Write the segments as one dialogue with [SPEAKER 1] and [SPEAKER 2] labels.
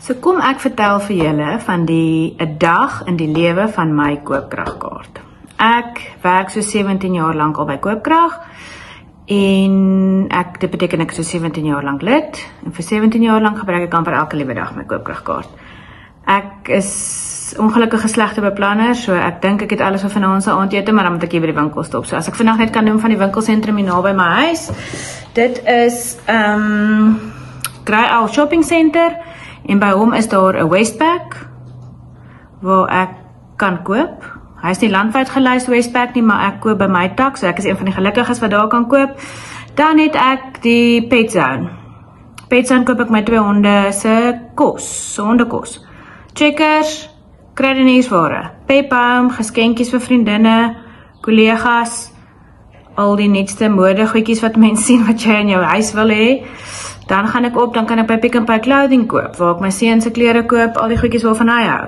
[SPEAKER 1] So kom ek vertel vir julle van 'n dag in die lewe van my koopkragkaart. Ek werk so 17 jaar lank al by Koopkrag en dit beteken ek is so 17 jaar lank lid en vir 17 jaar lank gebruik ek amper elke liewe dag my koopkragkaart. Ek is ongelukkige slegte beplanner, so ek dink ek het alles vir vanaand se aandete, maar dan moet ek hier by die winkel stop. So as ek vandag net kan noem van die winkelsentrum hier naby my huis, dit is Grey Shopping Center. En by hom is daar 'n Westpac waar ek kan koop. Hy is nie landwyd gelys Westpac nie, maar ek koop by my tak, so ek is een van die gelukkiges wat daar kan koop. Dan het ek die Petzone. Petzone koop ek my 2 honde se kos, hondekos. Checkers, kruideniersware, Pep-Home, geskenkies vir vriendinne, kollegas, al die nuutste modegoedjies wat mense sien wat jy in jou huis wil hê. Dan gaan ek op, dan kan ek by Pick n Pay clothing koop, waar ek my seun se klere koop, al die goedjies waarvan hy hou.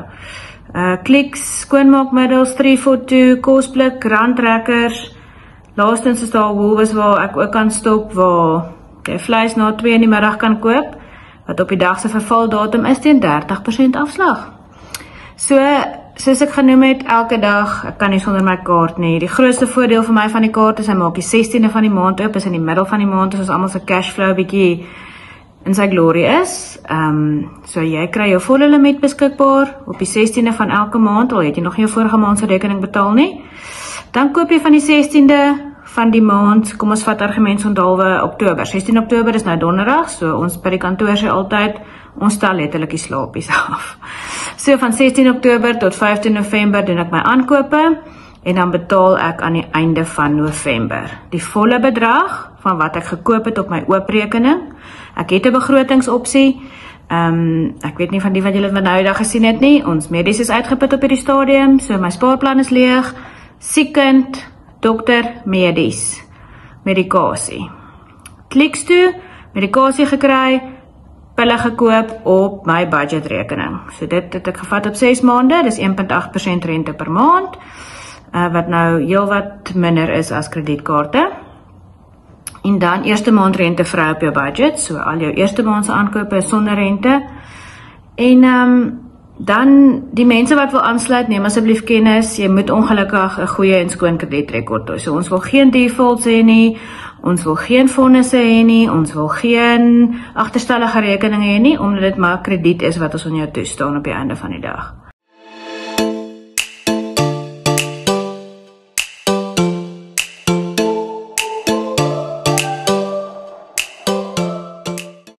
[SPEAKER 1] Clicks, skoonmaakmiddels, 342, kosblik, randtrekkers. Laastens is daar Woolworths waar ek ook kan stop, waar jy vleis na 2 in die middag kan koop, wat op die dag se vervaldatum is teen 30% afslag. So, soos ek genoem het, elke dag, ek kan nie sonder my kaart nie. Die grootste voordeel vir my van die kaart is, hy maak die 16de van die maand op, is in die middel van die maand, soos almal se cashflow bietjie in sy glorie is. So jy kry jou volle limiet beskikbaar op die 16de van elke maand, al het jy nog nie jou vorige maand se rekening betaal nie. Dan koop jy van die 16de van die maand, kom ons vat argumentsondhalwe Oktober. 16 Oktober is nou donderdag, so ons by die kantoor sê altyd, ons tel letterlik die slaapies af. So van 16 Oktober tot 15 November doen ek my aankope en dan betaal ek aan die einde van November die volle bedrag van wat ek gekoop het op my ooprekening. Ek het 'n begrotingsopsie. Ek weet nie van die wat julle nou die dag gesien het nie. Ons medies is uitgeput op hierdie stadium, so my spaarplan is leeg. Siekkind, dokter, medies, medikasie. Kliks toe, medikasie gekry, pille gekoop op my budgetrekening. So dit het ek gevat op 6 maande, dis 1.8% rente per maand, wat nou heel wat minder is as kredietkaarte. En dan eerste maand rente vry op jou budget, so al jou eerste maand se aankope is sonder rente. En dan die mense wat wil aansluit, neem asseblief kennis, jy moet ongelukkig 'n goeie en skoon kredietrekord hê. So ons wil geen defaults hê nie, ons wil geen fondse hê nie, ons wil geen agterstallige rekeninge hê nie, omdat dit maar krediet is wat ons aan jou toestaan op die einde van die dag.